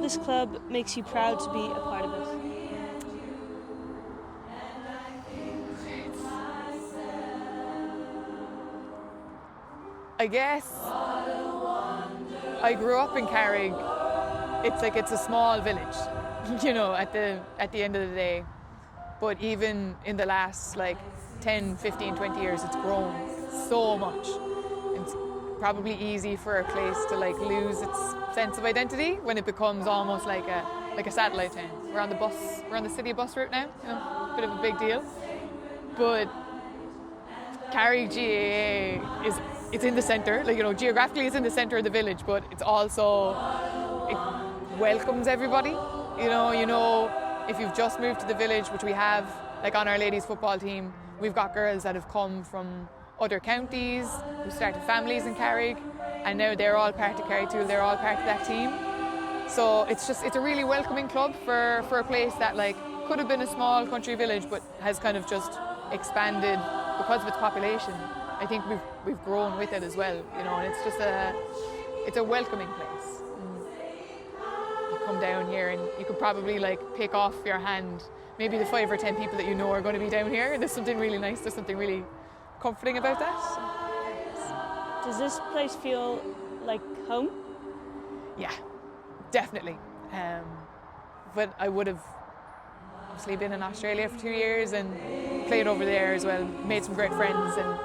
this club makes you proud to be a part of it? I guess I grew up in Carrig. It's a small village, you know, at the end of the day. But even in the last 10, 15, 20 years, it's grown so much. It's probably easy for a place to lose its sense of identity when it becomes almost like a satellite town. We're on the city bus route now, you know, bit of a big deal. But Cork GAA it's in the centre, geographically it's in the centre of the village, but it's also, it welcomes everybody. You know, if you've just moved to the village, which we have, on our ladies football team, we've got girls that have come from other counties, who started families in Carrig, and now they're all part of Carrigtwohill, they're all part of that team. So it's a really welcoming club for a place that could have been a small country village, but has kind of just expanded because of its population. I think we've grown with it as well, you know, and it's a welcoming place. You come down here and you could probably pick off your hand maybe the 5 or 10 people that you know are going to be down here, and there's something really nice, there's something really comforting about that. Does this place feel like home? Yeah, definitely. But I would have obviously been in Australia for 2 years and played over there as well, made some great friends, and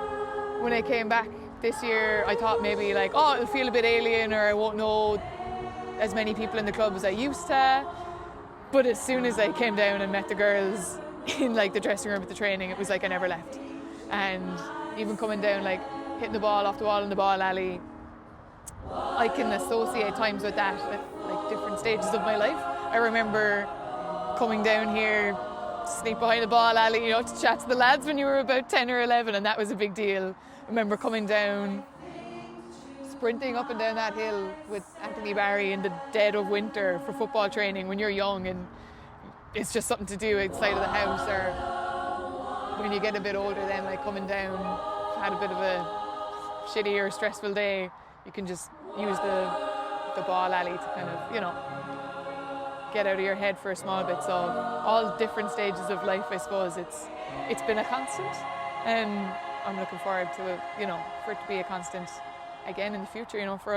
when I came back this year I thought maybe it'll feel a bit alien, or I won't know as many people in the club as I used to. But as soon as I came down and met the girls in the dressing room at the training, it was like I never left. And even coming down, hitting the ball off the wall in the ball alley, I can associate times with that at different stages of my life. I remember coming down here, sneak behind the ball alley, to chat to the lads when you were about 10 or 11, and that was a big deal. I remember coming down, sprinting up and down that hill with Anthony Barry in the dead of winter for football training when you're young and it's just something to do outside of the house, or when you get a bit older then, coming down, had a bit of a shitty or stressful day, you can just use the ball alley to kind of, get out of your head for a small bit. So all different stages of life, I suppose, it's been a constant, and I'm looking forward to it, for it to be a constant again in the future, for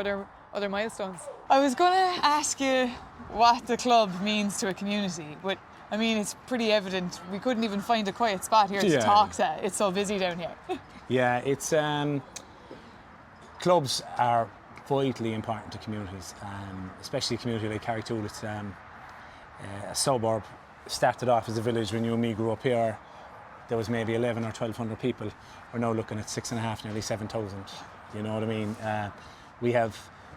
other milestones. I was going to ask you what the club means to a community, but I mean, it's pretty evident. We couldn't even find a quiet spot here to talk to. It's so busy down here. Yeah, it's clubs are vitally important to communities, especially a community like Carrigtwohill. It's a suburb. Started off as a village when you and me grew up here. There was maybe 11 or 1,200 people. We're now looking at 6,500, nearly 7,000. You know what I mean?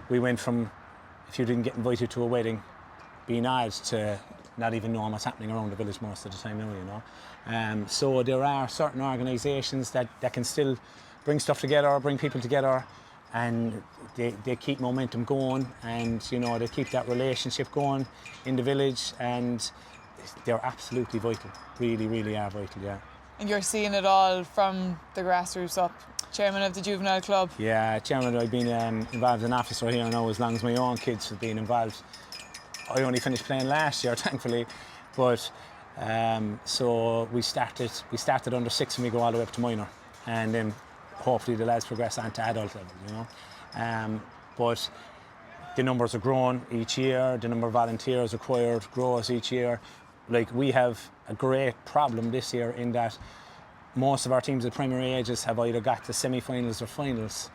We went from, if you didn't get invited to a wedding, being odd, to not even knowing what's happening around the village most of the time now, So there are certain organisations that can still bring stuff together, bring people together, and they keep momentum going, and they keep that relationship going in the village, and they're absolutely vital. Really, really are vital, yeah. And you're seeing it all from the grassroots up. Chairman of the juvenile club. Yeah, chairman. I've been involved as an officer here now as long as my own kids have been involved. I only finished playing last year, thankfully, but so we started under 6 and we go all the way up to minor, and then hopefully the lads progress on to adult level, But the numbers are growing each year. The number of volunteers required grows each year. We have a great problem this year in that most of our teams at primary ages have either got to semi-finals or finals,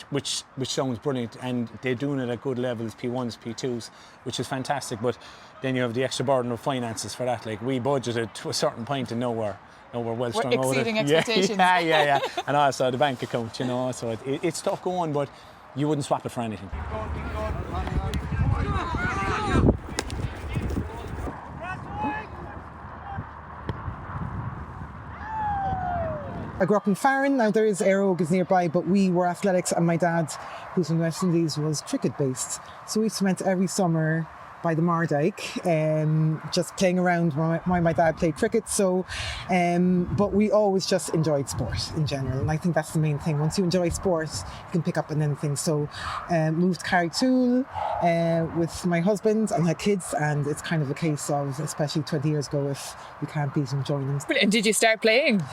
which sounds brilliant, and they're doing it at good levels, P1s, P2s, which is fantastic. But then you have the extra burden of finances for that. We budgeted to a certain point, and now we're well strung out. We're exceeding expectations. Yeah. And also the bank account, so it's tough going, but you wouldn't swap it for anything. I grew up in Farron. Now there is Aerogue is nearby, but we were athletics, and my dad, who's from the West Indies, was cricket based. So we spent every summer by the Mardyke, just playing around while my dad played cricket. So, but we always just enjoyed sport in general, and I think that's the main thing. Once you enjoy sport, you can pick up on anything. So, moved to Carrigtwohill with my husband and had kids, and it's kind of a case of, especially 20 years ago, if you can't beat them, join them. And did you start playing?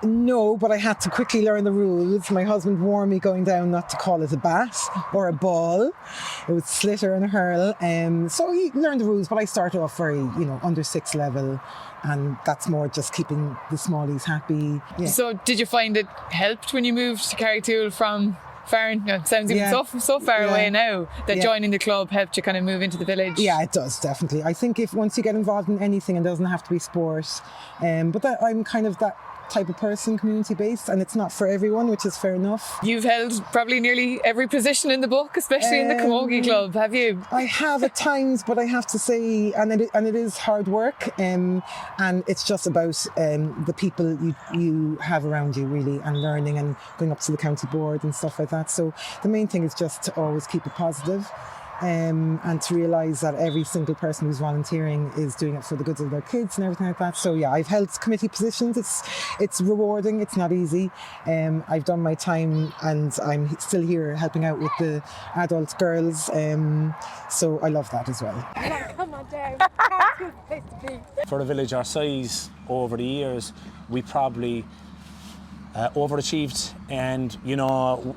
No, but I had to quickly learn the rules. My husband warned me going down not to call it a bat or a ball. It was slitter and a hurl. So he learned the rules, but I started off very, under 6 level. And that's more just keeping the smallies happy. Yeah. So did you find it helped when you moved to Carrigtwohill from Farran? It sounds even so far away now, that joining the club helped you kind of move into the village. Yeah, it does, definitely. I think if once you get involved in anything, it doesn't have to be sport, but that I'm kind of that type of person, community based, and it's not for everyone, which is fair enough. You've held probably nearly every position in the book, especially in the Camogie club, have you? I have at times, but I have to say, and it is hard work, and it's just about the people you have around you, really, and learning and going up to the county board and stuff like that. So the main thing is just to always keep it positive. And to realise that every single person who's volunteering is doing it for the goods of their kids and everything like that. So yeah, I've held committee positions. It's rewarding. It's not easy. I've done my time, and I'm still here helping out with the adult girls. So I love that as well. Come on down. That's a good place to be. For a village our size, over the years, we probably overachieved, and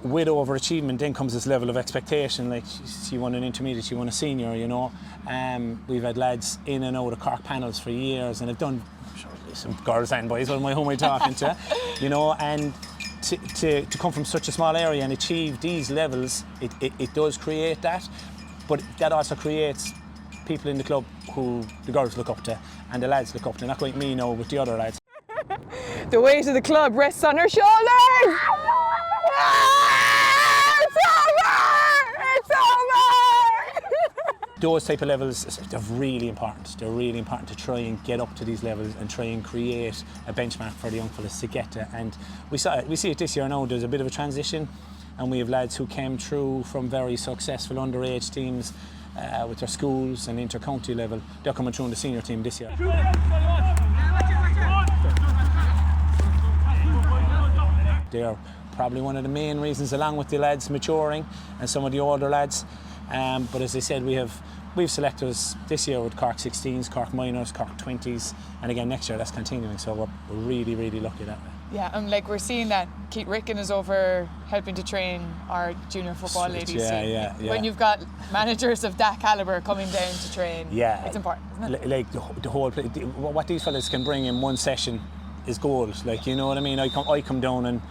with overachievement then comes this level of expectation, like you want an intermediate, you want a senior, we've had lads in and out of Cork panels for years, and I've done some girls and boys, who am I talking to, and to come from such a small area and achieve these levels, it does create that, but that also creates people in the club who the girls look up to and the lads look up to, not quite me now, but the other lads. The weight of the club rests on her shoulders. It's over! It's over! Those type of levels, they're really important. They're really important to try and get up to these levels and try and create a benchmark for the young fellas to get to. And we see it this year now. There's a bit of a transition, and we have lads who came through from very successful underage teams with their schools and inter-county level. They're coming through in the senior team this year. They're probably one of the main reasons, along with the lads maturing and some of the older lads. But as I said, we've selectors this year with Cork 16s, Cork minors, Cork 20s, and again next year that's continuing. So we're really, really lucky that way. Yeah, and we're seeing that Keith Ricken is over helping to train our junior football ladies. Yeah. When you've got managers of that calibre coming down to train, it's important, isn't it? Like the whole, what these fellas can bring in one session is gold. Like, you know what I mean? I come down and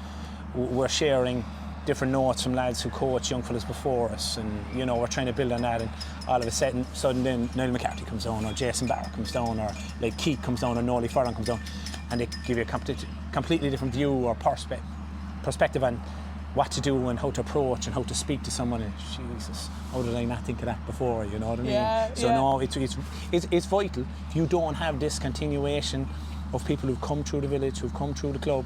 we're sharing different notes from lads who coach young fellas before us, and we're trying to build on that, and all of a sudden then Niall McCarthy comes down, or Jason Barrett comes down, or like Keith comes down, or Nolly Farron comes down, and they give you a completely different view or perspective on what to do and how to approach and how to speak to someone. And Jesus, how did I not think of that before? You know what I mean? No, it's vital. If you don't have this continuation of people who've come through the village, who've come through the club,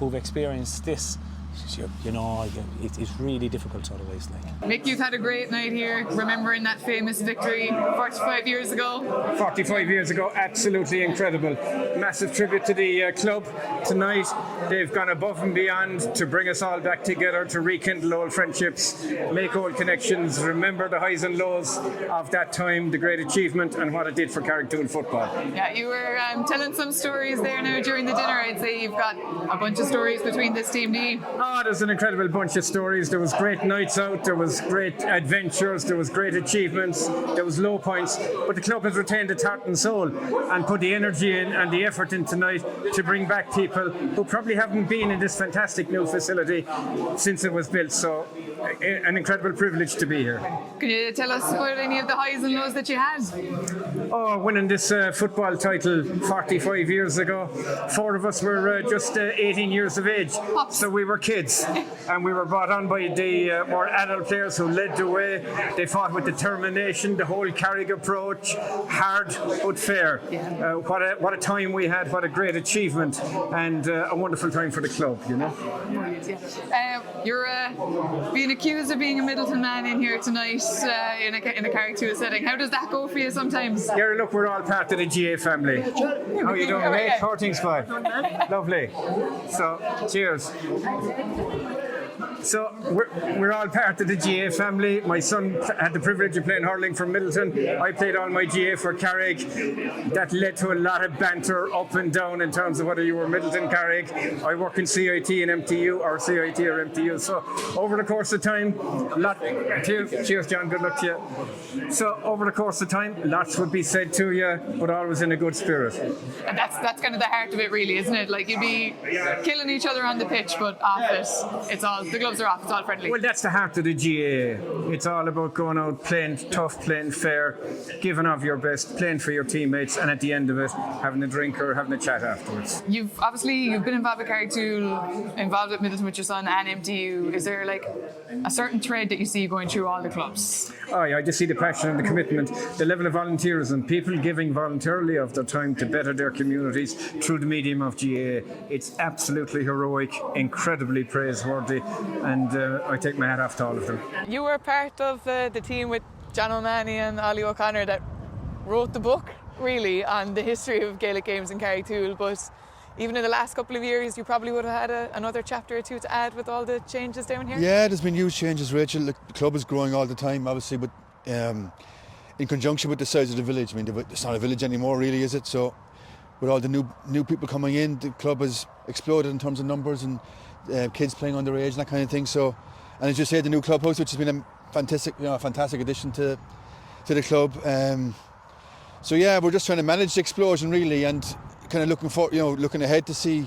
who've experienced this, it's really difficult otherwise. Mick, you've had a great night here, remembering that famous victory 45 years ago. 45 years ago, absolutely incredible. Massive tribute to the club tonight. They've gone above and beyond to bring us all back together, to rekindle old friendships, make old connections, remember the highs and lows of that time, the great achievement, and what it did for Carrigtwohill football. Yeah, you were telling some stories there now during the dinner. I'd say you've got a bunch of stories between this team. Oh, there's an incredible bunch of stories. There was great nights out, there was great adventures, there was great achievements, there was low points, but the club has retained its heart and soul and put the energy in and the effort in tonight to bring back people who probably haven't been in this fantastic new facility since it was built. So an incredible privilege to be here. Can you tell us about any of the highs and lows that you had? Oh, winning this football title 45 years ago. 4 of us were just 18 years of age, so we were kids, and we were brought on by the more adult players who led the way. They fought with determination, the whole Carrig approach, hard but fair. What a time we had, what a great achievement, and a wonderful time for the club, You're being been accused of being a Middleton man in here tonight in a Carrigtwohill setting. How does that go for you sometimes? Yeah, look, we're all part of the GA family. How are you doing, mate? How are things going? Lovely. So, cheers. So we're all part of the GA family. My son had the privilege of playing hurling for Middleton. I played all my GA for Carrig. That led to a lot of banter up and down in terms of whether you were Middleton, Carrig. I work in CIT and MTU, or CIT or MTU. So over the course of time, cheers, John. Good luck to you. So over the course of time, lots would be said to you, but always in a good spirit. And that's kind of the heart of it, really, isn't it? Like, you'd be killing each other on the pitch, but off it, it's all, the gloves are off, it's all friendly. Well, that's the heart of the GAA. It's all about going out, playing tough, playing fair, giving of your best, playing for your teammates, and at the end of it, having a drink or having a chat afterwards. You've been involved with Carrigtwohill, involved with Middleton with your son and MTU. Is there like a certain thread that you see going through all the clubs? Oh yeah, I just see the passion and the commitment, the level of volunteerism, people giving voluntarily of their time to better their communities through the medium of GAA. It's absolutely heroic, incredibly praiseworthy, and I take my hat off to all of them. You were part of the team with John O'Mahony and Ollie O'Connor that wrote the book, really, on the history of Gaelic games in Carrigtwohill, but even in the last couple of years, you probably would have had another chapter or two to add with all the changes down here? Yeah, there's been huge changes, Rachel. The club is growing all the time, obviously, but in conjunction with the size of the village. I mean, it's not a village anymore, really, is it? So with all the new people coming in, the club has exploded in terms of numbers and kids playing underage and that kind of thing. So, and as you say, the new clubhouse, which has been a fantastic addition to the club. So yeah, we're just trying to manage the explosion, really, and kind of looking ahead to see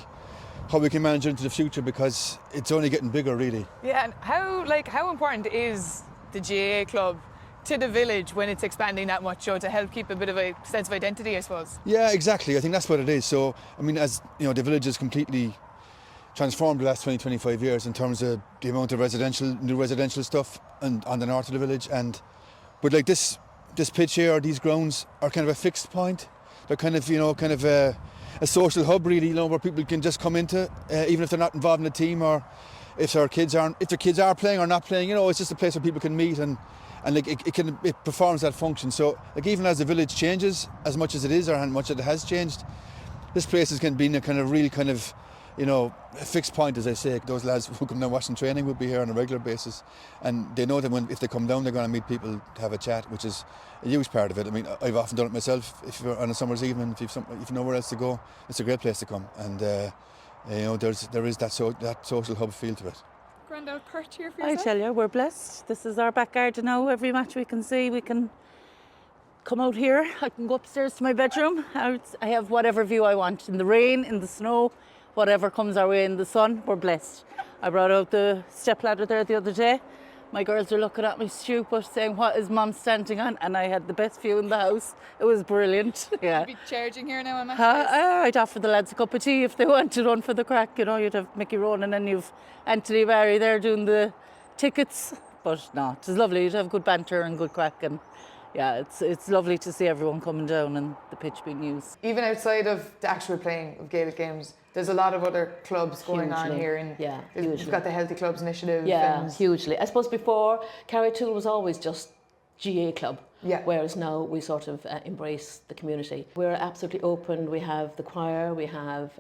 how we can manage it into the future, because it's only getting bigger, really. Yeah, and how important is the GAA club to the village when it's expanding that much, to help keep a bit of a sense of identity, I suppose? Yeah, exactly. I think that's what it is. So, I mean, as you know, the village has completely transformed the last 20-25 years in terms of the amount of new residential stuff and on the north of the village. But like this pitch here, or these grounds, are kind of a fixed point. They're kind of a social hub, really, where people can just come into, even if they're not involved in a team, or if their kids are playing or not playing. It's just a place where people can meet, and like it performs that function. So like, even as the village changes as much as it is, or how much it has changed, this place has been a kind of real kind of, a fixed point, as I say. Those lads who come down watching training will be here on a regular basis, and they know that if they come down, they're going to meet people to have a chat, which is a huge part of it. I mean, I've often done it myself. If you're on a summer's evening, if you've nowhere else to go, it's a great place to come, and there is that social hub feel to it. Grandad Perch here for yourself? I tell you, we're blessed. This is our back garden now. Every match we can see, we can come out here. I can go upstairs to my bedroom. I have whatever view I want, in the rain, in the snow, whatever comes our way in the sun. We're blessed. I brought out the stepladder there the other day. My girls are looking at me stupid, saying, "What is Mum standing on?" And I had the best view in the house. It was brilliant. Yeah. You'd be charging here now on match I'd offer the lads a cup of tea if they wanted one for the crack. You'd have Mickey Ronan and you've Anthony Barry there doing the tickets. But no, it's lovely. You'd have good banter and good crack, and yeah, it's lovely to see everyone coming down and the pitch being used. Even outside of the actual playing of Gaelic games, there's a lot of other clubs going on here, and you've got the Healthy Clubs Initiative. Yeah, hugely. I suppose before, Carrigtwohill was always just GA club, whereas now we sort of embrace the community. We're absolutely open. We have the choir, we have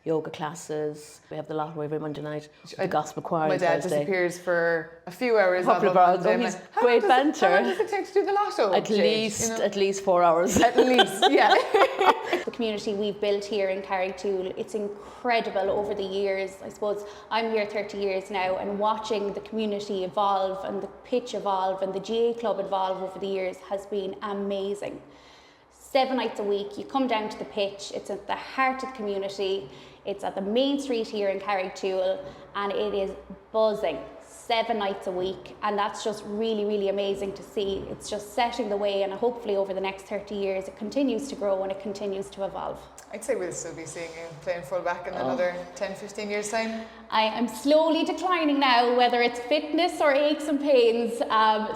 yoga classes, we have the lottery every Monday night, the gospel choir. My dad disappears for a few hours. Couple of hours. Great banter. How long does it take to do the lotto? At least 4 hours. At least, yeah. The community we've built here in Carrigtwohill, it's incredible over the years. I suppose I'm here 30 years now, and watching the community evolve and the pitch evolve and the GA club evolve over the years has been amazing. 7 nights a week, you come down to the pitch, it's at the heart of the community, it's at the main street here in Carrigtwohill, and it is buzzing. 7 nights a week, and that's just really, really amazing to see. It's just setting the way, and hopefully over the next 30 years it continues to grow and it continues to evolve. I'd say we'll still be seeing you playing full back in another 10-15 years time. I am slowly declining now, whether it's fitness or aches and pains,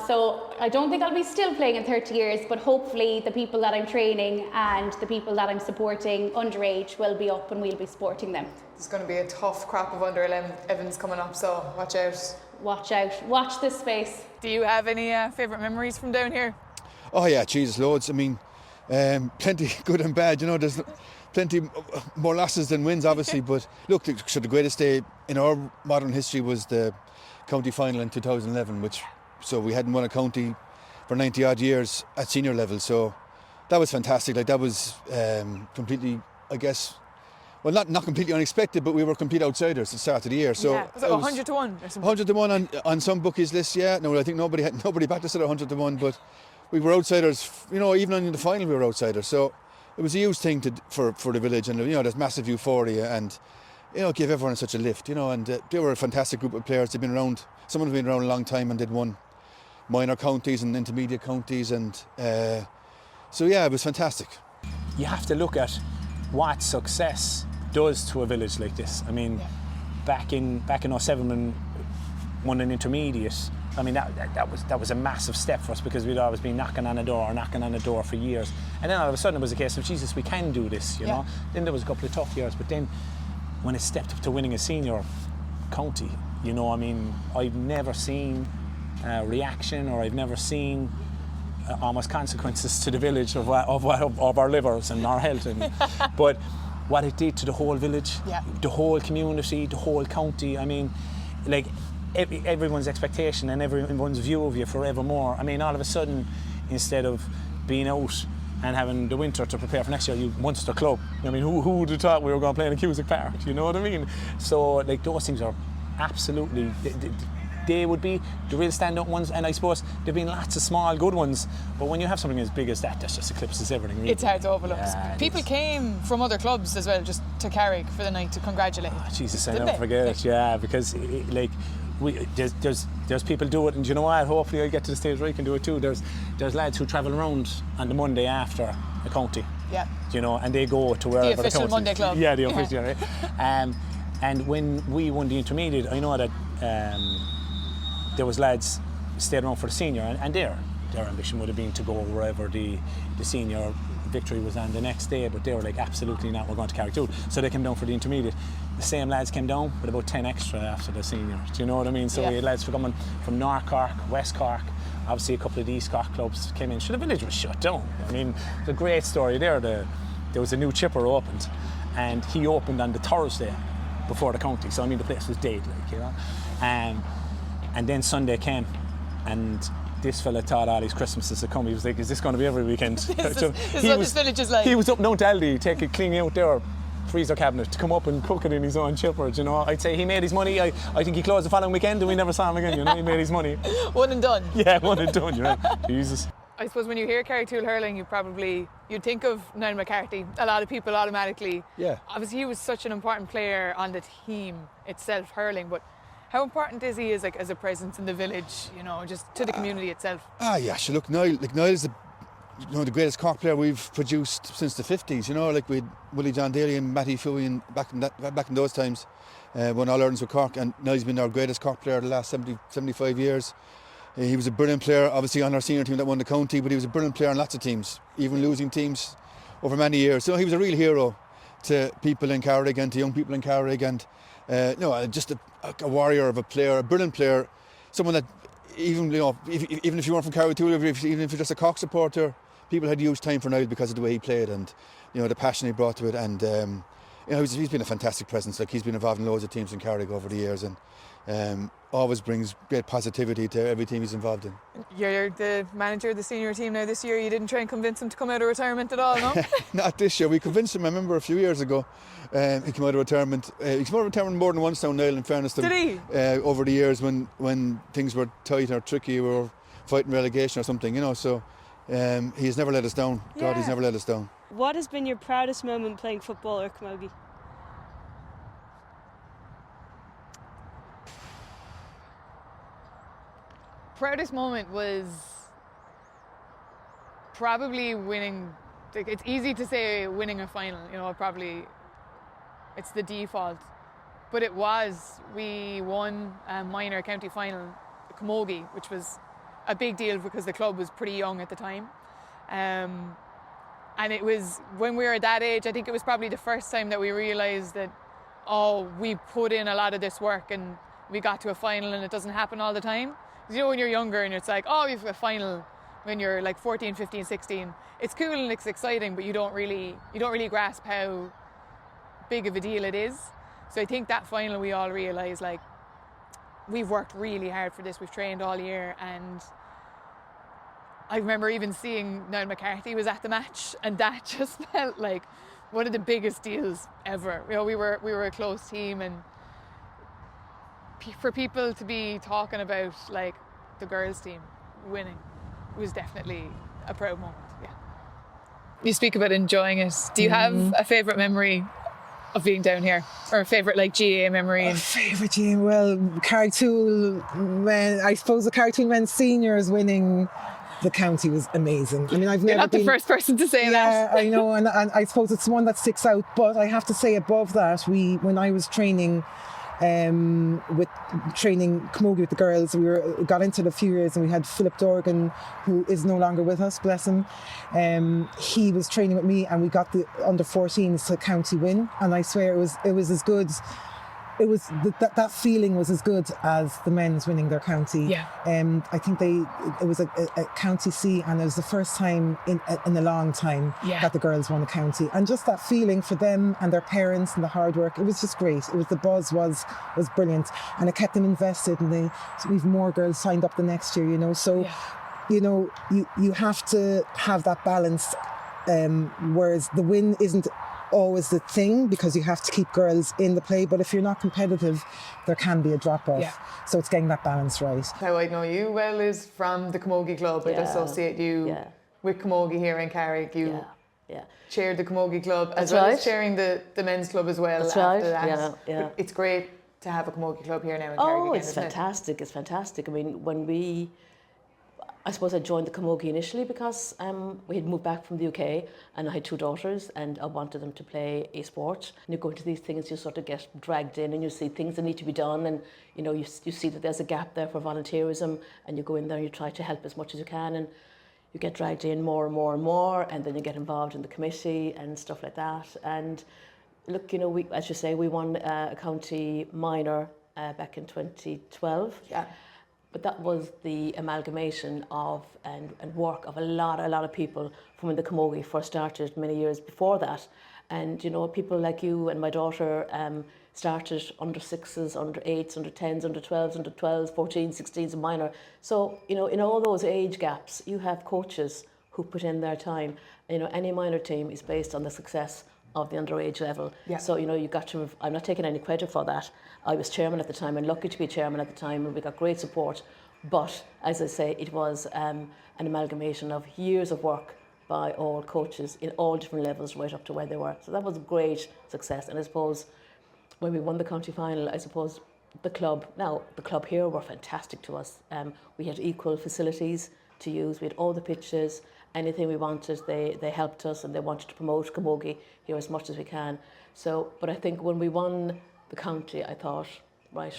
so I don't think I'll be still playing in 30 years, but hopefully the people that I'm training and the people that I'm supporting underage will be up and we'll be supporting them. There's going to be a tough crop of under 11s coming up, so watch out. watch out, watch this space. Do you have any favourite memories from down here? Oh yeah, Jesus, loads. I mean, plenty good and bad. You know, there's plenty more losses than wins, obviously. But look, the greatest day in our modern history was the county final in 2011, so we hadn't won a county for 90 odd years at senior level. So that was fantastic. Like that was completely, I guess, well, not completely unexpected, but we were complete outsiders at the start of the year. So was it 100 to 1 or something? 100 to 1 on some bookies' lists, yeah. No, I think nobody backed us at 100 to 1, but we were outsiders. You know, even in the final we were outsiders. So it was a huge thing for the village, and you know, there's massive euphoria, and you know, give everyone such a lift. You know, and they were a fantastic group of players. They've been around. Some of them have been around a long time, and they'd won minor counties and intermediate counties, and so yeah, it was fantastic. You have to look at what success does to a village like this. I mean, back in 07 when won an intermediate, I mean that was a massive step for us, because we'd always been knocking on a door for years, and then all of a sudden it was a case of, Jesus, we can do this, you know. Then there was a couple of tough years, but then when it stepped up to winning a senior county, you know, I mean, I've never seen reaction, or I've never seen almost consequences to the village of our livers and our health, and but what it did to the whole village, the whole community, the whole county. I mean, like everyone's expectation and everyone's view of you forevermore. I mean, all of a sudden, instead of being out and having the winter to prepare for next year, you Munster club. I mean, who would have thought we were going to play in Cusack Park? You know what I mean? So, like, those things are absolutely. They would be the real stand-up ones, and I suppose there've been lots of small good ones, but when you have something as big as that just eclipses everything, really. It's hard to overlook. People came from other clubs as well, just to Carrick for the night to congratulate. Oh, Jesus, I never forget it. Because there's people do it, and you know what? Hopefully I get to the stage where I can do it too. There's lads who travel around on the Monday after a county. Yeah. You know, and they go to wherever the official Monday club. Yeah, the official. Right? And when we won the intermediate, I know that. There was lads stayed around for the senior, and their ambition would have been to go wherever the senior victory was on the next day, but they were like, absolutely not, we're going to Carrigtwohill. So they came down for the intermediate. The same lads came down with about 10 extra after the senior. Do you know what I mean? So we had lads coming from North Cork, West Cork, obviously a couple of the East Cork clubs came in. So the village was shut down. I mean, it's a great story there. There was a new chipper opened, and he opened on the Thursday before the county. So I mean, the place was dead, like, you know. And then Sunday came, and this fella thought all his Christmases had come. He was like, is this going to be every weekend? This is what this village is like. He was up down to Aldi, cleaning out their freezer cabinet to come up and cook it in his own chipper, you know. I'd say he made his money. I think he closed the following weekend and we never saw him again, you know. He made his money. One and done. Yeah, one and done, you know. Jesus. I suppose when you hear Carrigtwohill hurling, you'd think of Niall McCarthy. A lot of people automatically. Yeah. Obviously he was such an important player on the team itself, hurling, but how important is he as a presence in the village, you know, just to the community itself? Yeah, sure. Look, Niall's the greatest Cork player we've produced since the 50s. You know, like we had Willie John Daly and Matty Fewey and back in those times when all Ireland's were Cork, and Niall's been our greatest Cork player the last 75 years. He was a brilliant player, obviously on our senior team that won the county, but he was a brilliant player on lots of teams, even losing teams over many years. So he was a real hero to people in Carrick and to young people in Carrick, and just a warrior of a player, a brilliant player, someone that even if you weren't from Carrigtwohill, even if you're just a Cork supporter, people had huge time for Niall because of the way he played and the passion he brought to it, and he's been a fantastic presence. Like, he's been involved in loads of teams in Carrick over the years, and always brings great positivity to every team he's involved in. You're the manager of the senior team now this year. You didn't try and convince him to come out of retirement at all, no? Not this year. We convinced him, I remember a few years ago, he came out of retirement. He came out of retirement more than once now, Niall, in fairness to him. Did he? Over the years when things were tight or tricky, we were fighting relegation or something, so he's never let us down. Yeah. God, he's never let us down. What has been your proudest moment playing football or camogie? Proudest moment was probably winning. It's easy to say winning a final, probably it's the default, but we won a minor county final, camogie, which was a big deal because the club was pretty young at the time, and it was, when we were at that age, I think it was probably the first time that we realised that we put in a lot of this work, and we got to a final, and it doesn't happen all the time. You know, when you're younger and it's like, oh, you've a final when you're like 14, 15, 16. It's cool and it's exciting, but you don't really grasp how big of a deal it is. So I think that final we all realise, like, we've worked really hard for this, we've trained all year, and I remember even seeing Niall McCarthy was at the match, and that just felt like one of the biggest deals ever. You know, we were a close team, and for people to be talking about like the girls' team winning was definitely a proud moment. Yeah. You speak about enjoying it. Do you have a favourite memory of being down here, or a favourite like GAA memory? A favourite game? Well, Carrigtwohill, I suppose the Carrigtwohill men's seniors winning the county was amazing. I mean, I've never been... You're not the first person to say that. Yeah, I know, and I suppose it's one that sticks out. But I have to say, above that, when I was training Camogie with the girls, we got into it a few years, and we had Philip Dorgan, who is no longer with us, bless him. He was training with me, and we got the under 14s to county win, and I swear it was as good. It was that feeling was as good as the men's winning their county. Yeah. I think it was a county C, and it was the first time in a long time that the girls won a county, and just that feeling for them and their parents and the hard work, it was just great. It was, the buzz was brilliant, and it kept them invested, and we've more girls signed up the next year, you know. So, you know, you have to have that balance, whereas the win isn't always the thing, because you have to keep girls in the play, but if you're not competitive, there can be a drop off. So it's getting that balance right. How I know you well is from the Camogie Club. I'd associate you with Camogie here in Carrick. You chaired the Camogie Club as well as chairing the men's club as well. That's after right. that. It's great to have a Camogie Club here now in Carrick again, it's fantastic. It's fantastic. I mean, I suppose I joined the Camogie initially because we had moved back from the UK, and I had 2 daughters, and I wanted them to play a sport. And you go into these things, you sort of get dragged in, and you see things that need to be done, and you know, you see that there's a gap there for volunteerism, and you go in there and you try to help as much as you can, and you get dragged in more and more and more, and then you get involved in the committee and stuff like that. And look, you know, as you say, we won a county minor back in 2012. Yeah. But that was the amalgamation of and work of a lot of people from when the Camogie first started many years before that. And you know, people like you and my daughter started under 6s, under 8s, under 10s, under 12s, under 12s, 14s, 16s and minor. So, you know, in all those age gaps, you have coaches who put in their time. You know, any minor team is based on the success of the underage level. Yeah. So, you know, you got to, I'm not taking any credit for that. I was chairman at the time, and lucky to be chairman at the time, and we got great support. But as I say, it was an amalgamation of years of work by all coaches in all different levels right up to where they were. So that was a great success. And I suppose when we won the county final, I suppose the club here were fantastic to us. We had equal facilities to use. We had all the pitches, anything we wanted, they helped us, and they wanted to promote Camogie here as much as we can. So, but I think when we won the county, I thought, right,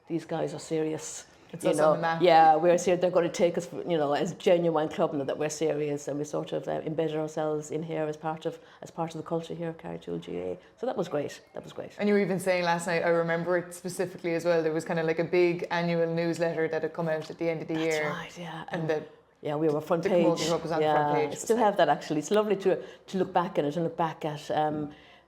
these guys are serious. It's us on the map. Yeah, we're serious. They're going to take us, you know, as genuine club, and that we're serious, and we sort of embedded ourselves in here as part of the culture here at Carrigtwohill GAA. So that was great. That was great. And you were even saying last night, I remember it specifically as well. There was kind of like a big annual newsletter that had come out at the end of the year. That's right. Yeah. And we were front the page. Camogie Club was on the front page. I still have that actually. It's lovely to look back at it and look back at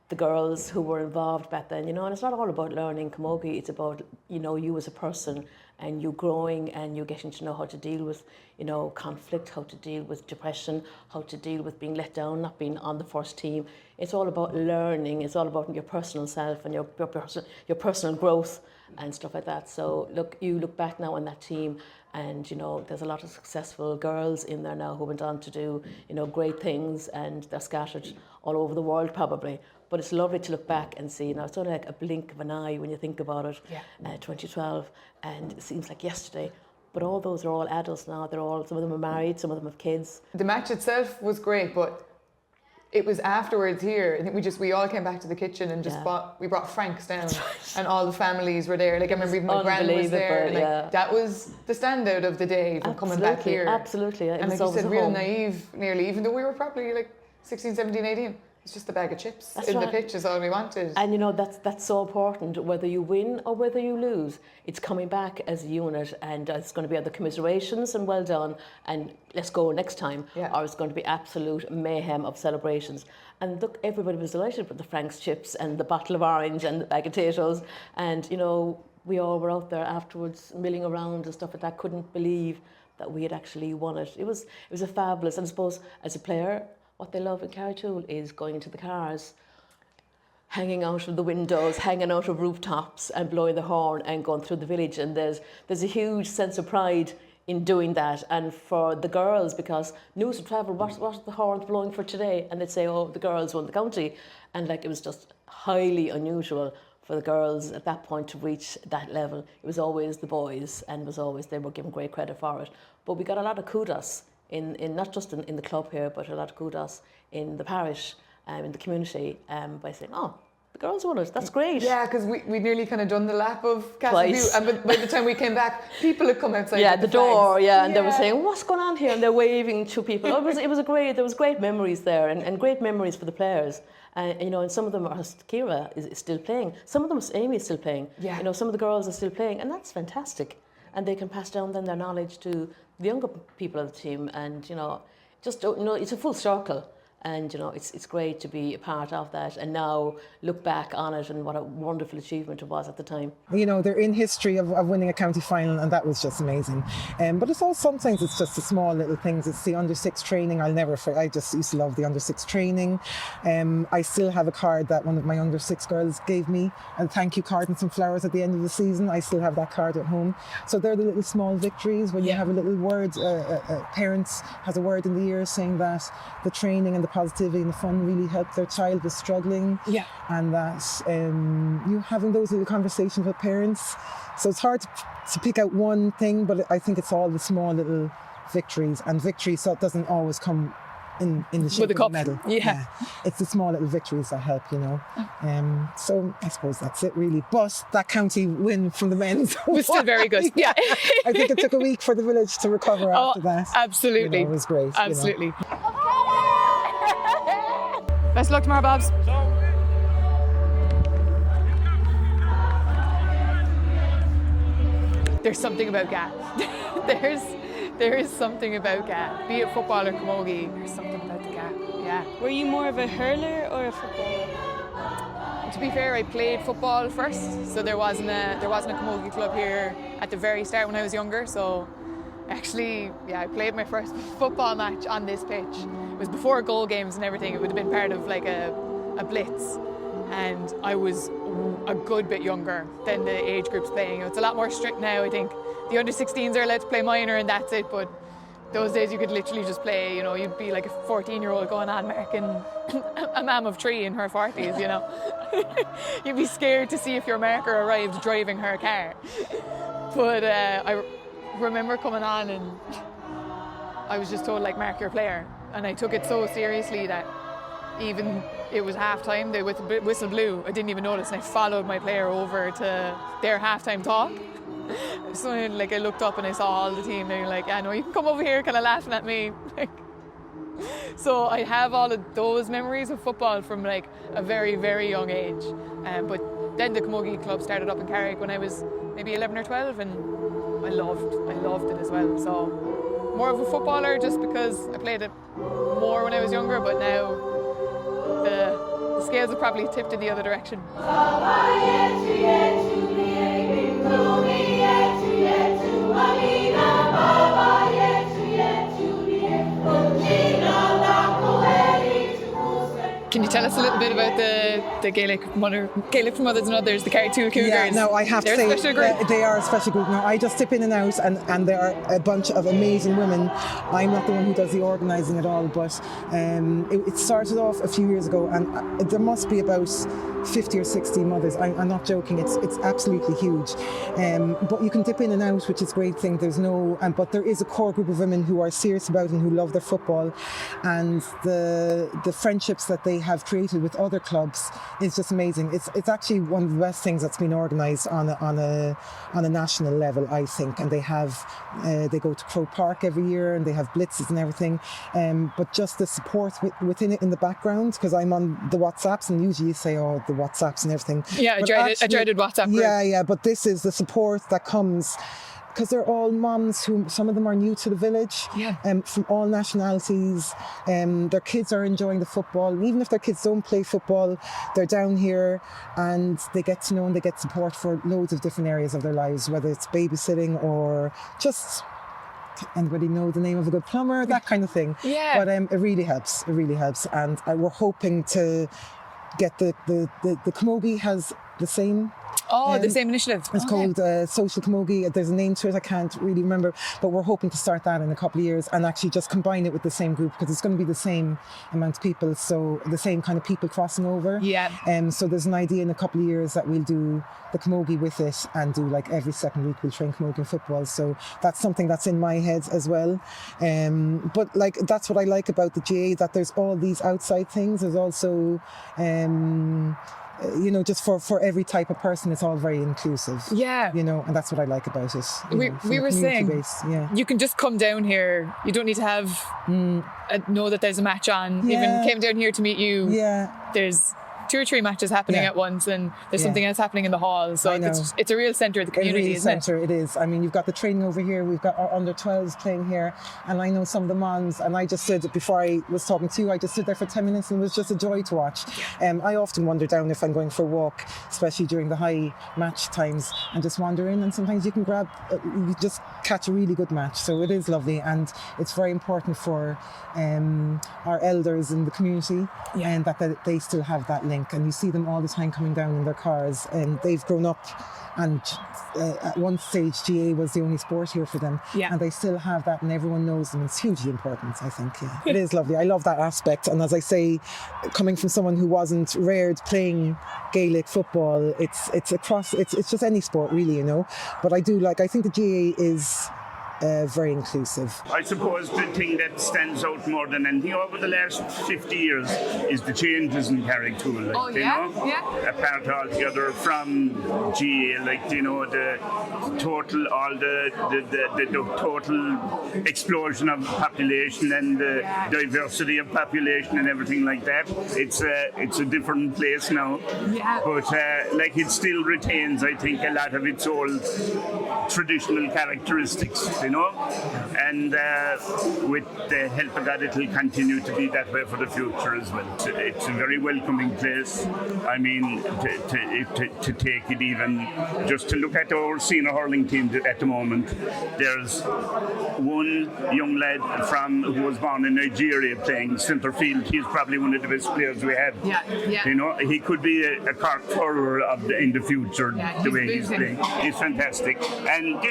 the girls who were involved back then, you know. And it's not all about learning Camogie. It's about, you know, you as a person, and you growing, and you getting to know how to deal with, you know, conflict, how to deal with depression, how to deal with being let down, not being on the first team. It's all about learning. It's all about your personal self and your personal growth and stuff like that. So look, you look back now on that team, and you know, there's a lot of successful girls in there now who went on to do, you know, great things, and they're scattered all over the world probably. But it's lovely to look back and see, you know, it's only like a blink of an eye when you think about it. 2012, and it seems like yesterday. But all those are all adults now. Some of them are married, some of them have kids. The match itself was great, but it was afterwards here. I think we all came back to the kitchen and just we brought Franks down, and all the families were there. Like I remember even my gran was there. And, like, that was the standout of the day from coming back here. Absolutely. And like you said, real naive nearly, even though we were probably like 16, 17, 18. It's just a bag of chips That's in the right. pitch is all we wanted. And you know, that's so important, whether you win or whether you lose. It's coming back as a unit, and it's going to be other commiserations and well done and let's go next time. Yeah. Or it's going to be absolute mayhem of celebrations. And look, everybody was delighted with the Frank's chips and the bottle of orange and the bag of potatoes. And you know, we all were out there afterwards milling around and stuff like that. Couldn't believe that we had actually won it. It was a fabulous, and I suppose as a player, what they love in Carrigtwohill is going into the cars, hanging out of the windows, hanging out of rooftops and blowing the horn and going through the village. And there's a huge sense of pride in doing that. And for the girls, because news of travel, what's the horns blowing for today? And they'd say, oh, the girls won the county. And like, it was just highly unusual for the girls at that point to reach that level. It was always the boys, and they were given great credit for it. But we got a lot of kudos in not just in the club here, but a lot of kudos in the parish, in the community, by saying, oh, the girls won it, that's great. Yeah, because we nearly kind of done the lap of Twice. Castleview, and by the time we came back, people had come outside. Yeah, with the flags. door, and they were saying, what's going on here? And they're waving to people. There was great memories there, and great memories for the players. You know, and some of them Kira is still playing. Some of them, Amy is still playing. Yeah. You know, some of the girls are still playing, and that's fantastic. And they can pass down then their knowledge to the younger people of the team, and you know, just it's a full circle. And you know, it's great to be a part of that, and now look back on it and what a wonderful achievement it was at the time. You know, they're in history of winning a county final, and that was just amazing. But it's all, sometimes it's just the small little things. It's the under-6 training. I just used to love the under-6 training. I still have a card that one of my under-6 girls gave me, a thank you card and some flowers at the end of the season. I still have that card at home. So they're the little small victories when you have a little word, parents has a word in the ear saying that the training and the positivity and the fun really helped their child was struggling. Yeah. And that you having those little conversations with parents. So it's hard to pick out one thing, but I think it's all the small little victories, and victories so it doesn't always come in the shape of a medal. Yeah. It's the small little victories that help, you know. So I suppose that's it really. But that county win from the men's was still very good. Yeah. I think it took a week for the village to recover after that. Absolutely. You know, it was great. Absolutely. You know. Best of luck tomorrow, Bobs. There's something about GAA. There is something about GAA. Be it football or camogie, there's something about the GAA. Yeah. Were you more of a hurler or a footballer? To be fair, I played football first, so there wasn't a camogie club here at the very start when I was younger. So actually, I played my first football match on this pitch. It was before goal games and everything. It would have been part of like a blitz, and I was a good bit younger than the age groups playing. It's a lot more strict now. I think the under-16s are allowed to play minor and that's it, but those days you could literally just play, you know, you'd be like a 14-year-old going on marking a mam of 3 in her 40s, you know. You'd be scared to see if your marker arrived driving her car. But I remember coming on and I was just told, like, mark your player. And I took it so seriously that even it was half-time, the whistle blew, I didn't even notice, and I followed my player over to their half-time talk. So like I looked up and I saw all the team, they're like, yeah, no, you can come over here, kind of laughing at me. So I have all of those memories of football from like a very, very young age. But then the camogie club started up in Carrick when I was maybe 11 or 12, and I loved it as well. So more of a footballer just because I played it more when I was younger, but now the scales have probably tipped in the other direction. Can you tell us a little bit about the Gaelic for Mothers and Others, the Carrigtwohill Cougars? Yeah, no, I have to say, they are a special group. Now, I just dip in and out, and there are a bunch of amazing women. I'm not the one who does the organising at all, but it started off a few years ago, and there must be about 50 or 60 mothers. I'm not joking, it's absolutely huge. But you can dip in and out, which is a great thing. There's no, but there is a core group of women who are serious about it and who love their football, and the friendships that they have created with other clubs is just amazing. It's actually one of the best things that's been organised on a national level, I think. And they go to Crow Park every year and they have blitzes and everything. But just the support within it in the background, because I'm on the WhatsApps and usually you say, oh, the WhatsApps and everything. Yeah, a dreaded WhatsApp group. Yeah, but this is the support that comes, because they're all mums who, some of them are new to the village, from all nationalities. Their kids are enjoying the football. And even if their kids don't play football, they're down here and they get to know and they get support for loads of different areas of their lives, whether it's babysitting or just, anybody know the name of a good plumber, that kind of thing. Yeah. But it really helps. It really helps. And we're hoping to get the Camogie has the same. The same initiative. It's called Social Camogie. There's a name to it, I can't really remember, but we're hoping to start that in a couple of years and actually just combine it with the same group, because it's going to be the same amount of people, so the same kind of people crossing over. So there's an idea in a couple of years that we'll do the Camogie with it and do like every second week we'll train Camogie in football. So that's something that's in my head as well. But like, that's what I like about the GAA, that there's all these outside things. There's also just for every type of person, it's all very inclusive. And that's what I like about it. We were saying, you can just come down here. You don't need to have know that there's a match on. Even came down here to meet you. There's 2 or 3 matches happening at once, and there's something else happening in the hall. So it's a real centre of the community, isn't it? It is. I mean, you've got the training over here. We've got our under 12s playing here, and I know some of the moms. And I just stood, before I was talking to you, I just stood there for 10 minutes, and it was just a joy to watch. I often wander down if I'm going for a walk, especially during the high match times, and just wander in. And sometimes you can you just catch a really good match. So it is lovely, and it's very important for our elders in the community, and that they still have that link. And you see them all the time coming down in their cars, and they've grown up, and at one stage GAA was the only sport here for them, and they still have that, and everyone knows them. It's hugely important, I think. It is lovely. I love that aspect, and as I say, coming from someone who wasn't reared playing Gaelic football, it's just any sport really, but I think the GAA is very inclusive. I suppose the thing that stands out more than anything over the last 50 years is the changes in Carrigtwohill. Apart altogether from GAA, the total, the total explosion of population and the diversity of population and everything like that. It's a different place now. But it still retains, I think, a lot of its old traditional characteristics. And with the help of God, it'll continue to be that way for the future as well. It's a very welcoming place. I mean, to take it, even just to look at our senior hurling team at the moment, there's one young lad who was born in Nigeria playing centre field. He's probably one of the best players we have. He could be a Cork hurler in the future, the way he's playing. He's fantastic. And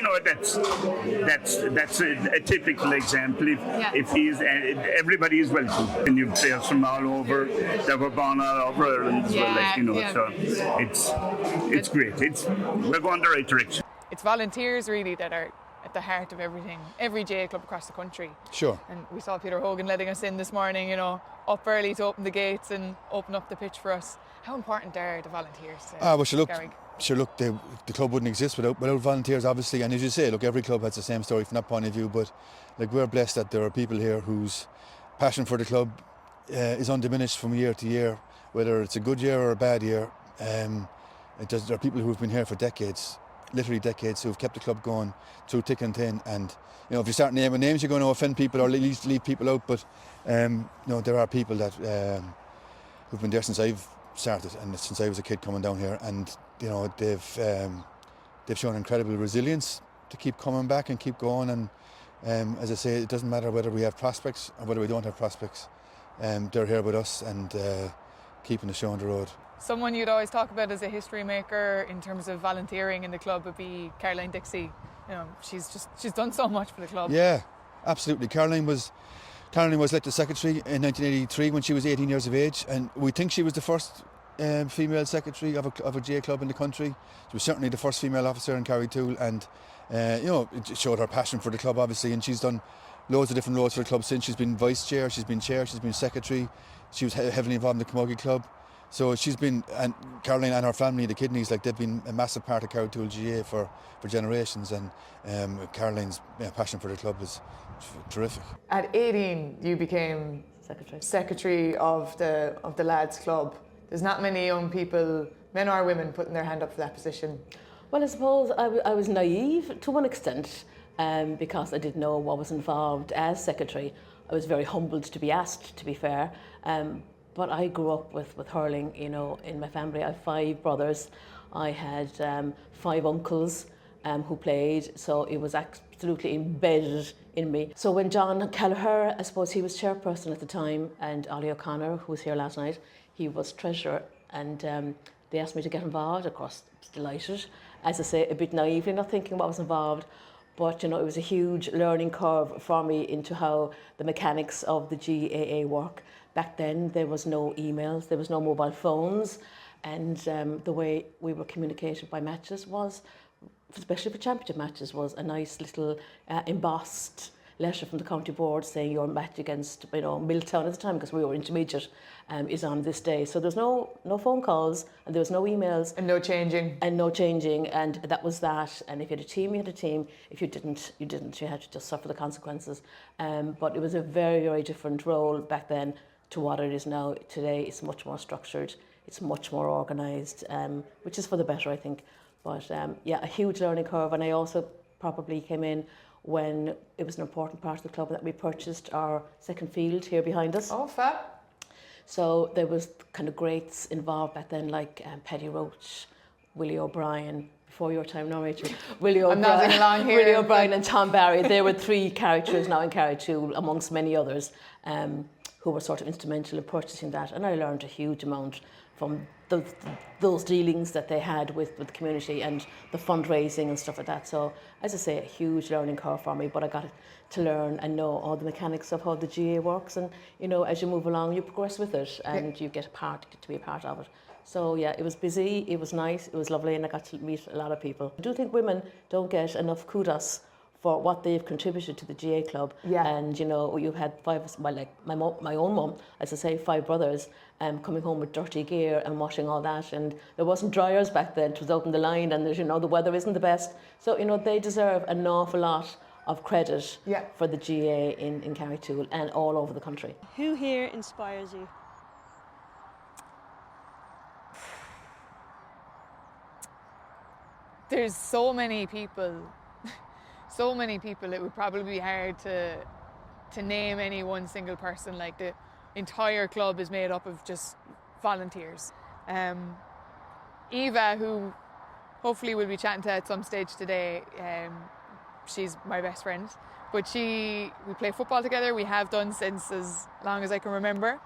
that's a typical example. If he's everybody is welcome, and you players from all over that were born all over Ireland as well. So it's great. We're going the right direction. It's volunteers really that are at the heart of everything. Every GAA club across the country. Sure. And we saw Peter Hogan letting us in this morning. Up early to open the gates and open up the pitch for us. How important are the volunteers? Look, the club wouldn't exist without volunteers, obviously. And as you say, look, every club has the same story from that point of view. But we're blessed that there are people here whose passion for the club is undiminished from year to year, whether it's a good year or a bad year. There are people who've been here for decades, literally decades, who've kept the club going through thick and thin. And if you start naming names, you're going to offend people or at least leave people out. But there are people that who've been there since I've started and since I was a kid coming down here, and they've shown incredible resilience to keep coming back and keep going. And as I say, it doesn't matter whether we have prospects or whether we don't have prospects. They're here with us and keeping the show on the road. Someone you'd always talk about as a history maker in terms of volunteering in the club would be Caroline Dixie. She's done so much for the club. Yeah, absolutely. Caroline was elected secretary in 1983 when she was 18 years of age, and we think she was the first female secretary of a GAA club in the country. She was certainly the first female officer in Carrigtwohill, and it showed her passion for the club, obviously, and she's done loads of different roles for the club since. She's been vice chair, she's been chair, she's been secretary. She was heavily involved in the Camogie Club. So she's been, and Caroline and her family, the Kidneys, like they've been a massive part of Carrigtwohill GAA for generations, and Caroline's passion for the club is terrific. At 18, you became secretary of the lads club. There's not many young people, men or women, putting their hand up for that position. Well, I suppose I was naive to one extent because I didn't know what was involved as secretary. I was very humbled to be asked, to be fair. But I grew up with hurling, you know, in my family. I have 5 brothers. I had 5 uncles who played, so it was absolutely embedded in me. So when John Kelleher, I suppose he was chairperson at the time, and Ollie O'Connor, who was here last night, he was treasurer, and they asked me to get involved. Of course, I was delighted. As I say, a bit naively, not thinking what was involved. But, you know, it was a huge learning curve for me into how the mechanics of the GAA work. Back then, there was no emails, there was no mobile phones, and the way we were communicated by matches was, especially for championship matches, was a nice little embossed letter from the county board saying your match against, you know, Milltown at the time, because we were intermediate, is on this day. So there's no phone calls, and there was no emails. And no changing. And that was that. And if you had a team, you had a team. If you didn't, you didn't. You had to just suffer the consequences. But it was a very, very different role back then to what it is now. Today, it's much more structured. It's much more organised, which is for the better, I think. But yeah, a huge learning curve. And I also probably came in when it was an important part of the club that we purchased our second field here behind us. Oh, fab. So there was kind of greats involved back then, like Paddy Roach, Willie O'Brien, before your time, no, Rachel. Willie O'Brien and Tom Barry. They were 3 characters now in Carrigtwohill, amongst many others, who were sort of instrumental in purchasing that. And I learned a huge amount from those dealings that they had with the community and the fundraising and stuff like that. So, as I say, a huge learning curve for me, but I got to learn and know all the mechanics of how the GAA works. And, you know, as you move along, you progress with it and you get to be a part of it. So, yeah, it was busy, it was nice, it was lovely, and I got to meet a lot of people. I do think women don't get enough kudos for what they've contributed to the GAA club. Yeah. And, you know, you've had 5, well, like my own mum, as I say, 5 brothers, coming home with dirty gear and washing all that. And there wasn't dryers back then, it was out in the line, and, you know, the weather isn't the best. So, you know, they deserve an awful lot of credit for the GAA in Carrigtwohill and all over the country. Who here inspires you? There's so many people. So many people, it would probably be hard to name any one single person. Like, the entire club is made up of just volunteers. Eva, who hopefully we'll be chatting to at some stage today, she's my best friend. But we play football together, we have done since as long as I can remember.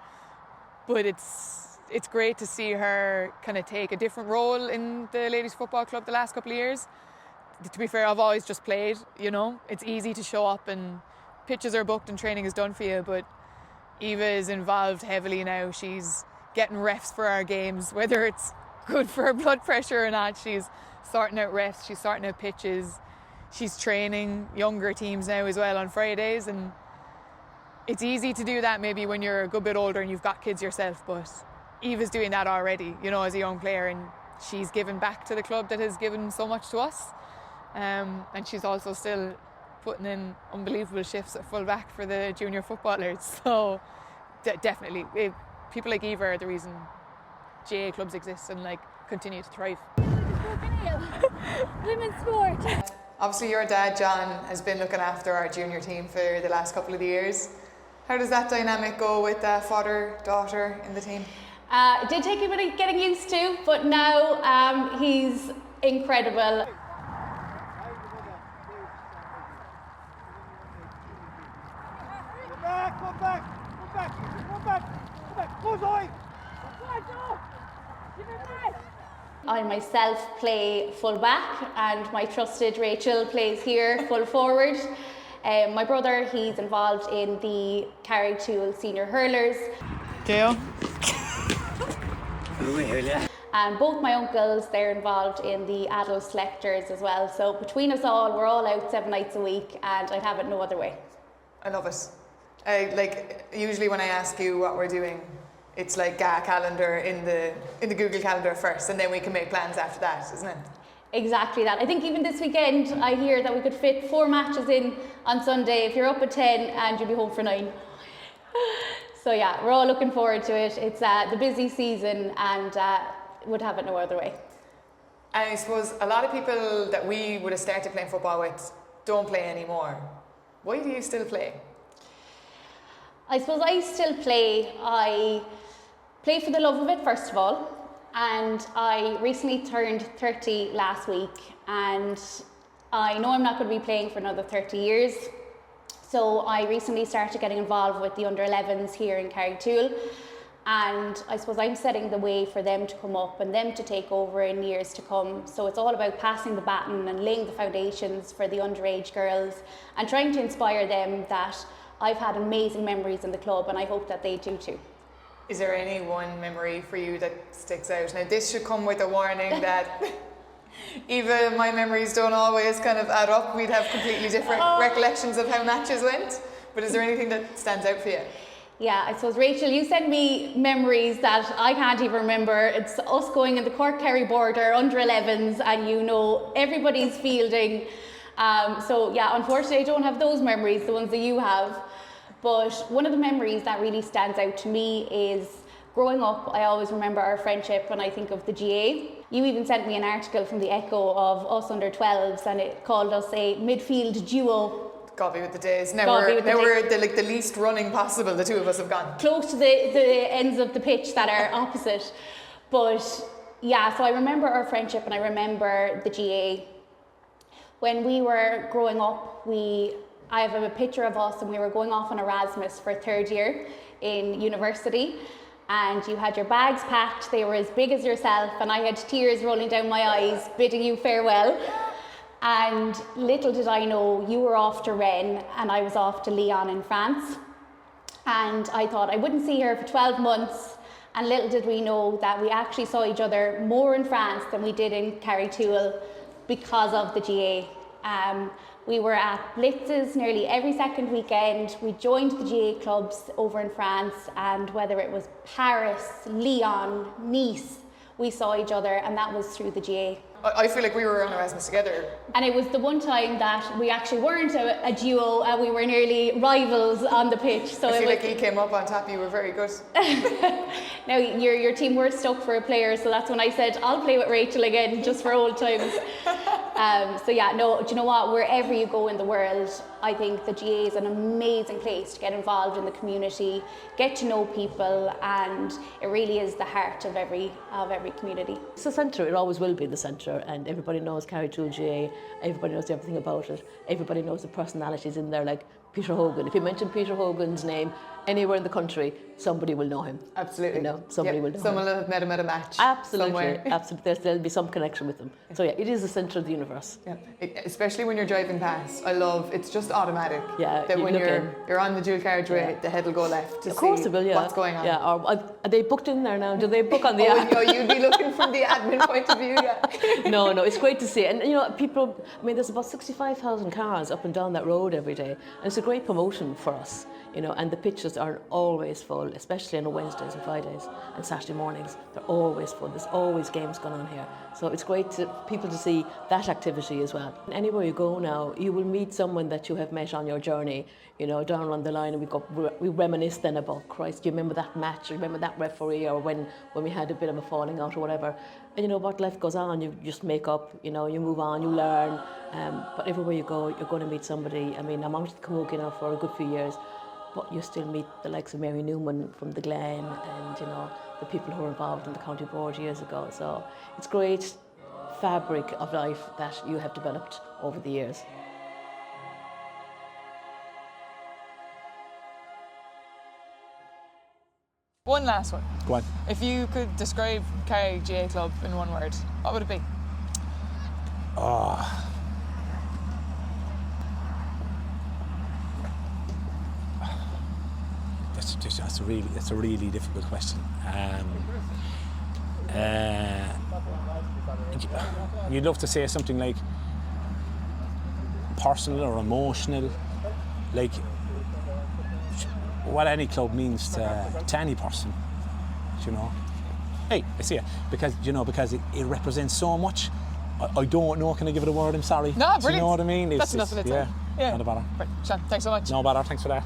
But it's great to see her kind of take a different role in the ladies football club the last couple of years. To be fair, I've always just played, you know. It's easy to show up and pitches are booked and training is done for you, but Eva is involved heavily now. She's getting refs for our games, whether it's good for her blood pressure or not. She's sorting out refs, she's sorting out pitches. She's training younger teams now as well on Fridays, and it's easy to do that maybe when you're a good bit older and you've got kids yourself, but Eva's doing that already, you know, as a young player, and she's given back to the club that has given so much to us. And she's also still putting in unbelievable shifts at full back for the junior footballers. So definitely, people like Eva are the reason GAA clubs exist and like continue to thrive. Women's sport. Obviously, your dad, John, has been looking after our junior team for the last couple of years. How does that dynamic go with father-daughter in the team? It did take a bit of getting used to, but now he's incredible. I myself play full back, and my trusted Rachel plays here full forward. My brother, he's involved in the Carrigtwohill senior hurlers. Gail. And both my uncles, they're involved in the adult selectors as well. So between us all, we're all out 7 nights a week, and I'd have it no other way. I love it. Usually when I ask you what we're doing, it's like GAA calendar in the Google Calendar first, and then we can make plans after that, isn't it? Exactly that. I think even this weekend, I hear that we could fit 4 matches in on Sunday. If you're up at 10 and you'll be home for 9. So yeah, we're all looking forward to it. It's the busy season, and would have it no other way. And I suppose a lot of people that we would have started playing football with don't play anymore. Why do you still play? I suppose I still play. I play for the love of it, first of all. And I recently turned 30 last week, and I know I'm not going to be playing for another 30 years. So I recently started getting involved with the under-11s here in Carrigtwohill, and I suppose I'm setting the way for them to come up and them to take over in years to come. So it's all about passing the baton and laying the foundations for the underage girls and trying to inspire them that I've had amazing memories in the club, and I hope that they do too. Is there any one memory for you that sticks out? Now this should come with a warning that even my memories don't always kind of add up. We'd have completely different recollections of how matches went. But is there anything that stands out for you? Yeah, I suppose, Rachel, you send me memories that I can't even remember. It's us going in the Cork Kerry border, under 11s, and you know everybody's fielding. So yeah, unfortunately I don't have those memories, the ones that you have. But one of the memories that really stands out to me is growing up. I always remember our friendship when I think of the GAA. You even sent me an article from the Echo of us under 12s, and it called us a midfield duo. God be with the days. Now we're the least running possible, the two of us have gone. Close to the ends of the pitch that are opposite. But yeah, so I remember our friendship, and I remember the GAA. When we were growing up, I have a picture of us, and we were going off on Erasmus for 3rd year in university, and you had your bags packed. They were as big as yourself, and I had tears rolling down my eyes bidding you farewell. And little did I know, you were off to Rennes and I was off to Lyon in France, and I thought I wouldn't see her for 12 months, and little did we know that we actually saw each other more in France than we did in Carrigtwohill because of the GAA. We were at blitzes nearly every second weekend. We joined the GAA clubs over in France, and whether it was Paris, Lyon, Nice, we saw each other, and that was through the GAA. I feel like we were on Erasmus together. And it was the one time that we actually weren't a duo, and we were nearly rivals on the pitch. So I feel like he came up on top, you were very good. Now, your team were stuck for a player, so that's when I said, I'll play with Rachel again, just for old times. So yeah, no, do you know what? Wherever you go in the world, I think the GAA is an amazing place to get involved in the community, get to know people, and it really is the heart of every community. It's the centre, it always will be the centre, and everybody knows Carrigtwohill GAA, everybody knows everything about it, everybody knows the personalities in there, like Peter Hogan. If you mention Peter Hogan's name anywhere in the country, somebody will know him. Absolutely. You know, somebody will know Someone him. will have met him at a match. Absolutely, somewhere. absolutely. There'll be some connection with them. So yeah, it is the centre of the universe. Yeah. Especially when you're driving past, it's just automatic. Yeah, that when you're on the dual carriageway, the head will go left to see what's going on. Yeah, are they booked in there now? Do they book on the app? Oh, you'd be looking from the admin point of view, yeah. No, it's great to see. And you know, people, there's about 65,000 cars up and down that road every day, and it's a great promotion for us. You know, and the pitches are always full, especially on Wednesdays and Fridays and Saturday mornings. They're always full. There's always games going on here. So it's great for people to see that activity as well. And anywhere you go now, you will meet someone that you have met on your journey, you know, down along the line, and we reminisce then about, Christ, do you remember that match? Do you remember that referee? Or when we had a bit of a falling out or whatever. And you know what, life goes on, you just make up, you know, you move on, you learn. But everywhere you go, you're going to meet somebody. I'm out at the Camogie now for a good few years. But you still meet the likes of Mary Newman from the Glen, and you know the people who were involved in the county board years ago. So it's great fabric of life that you have developed over the years. One last one. Go on. If you could describe Carrick GAA Club in one word, what would it be? That's a really difficult question. You'd love to say something like personal or emotional, like what any club means to any person, you know. Hey, I see it, because it represents so much. I don't know, can I give it a word? I'm sorry. No, brilliant. Do you know what I mean? That's enough of it. Yeah, not a bother. Right, Sean, thanks so much. No bother, thanks for that.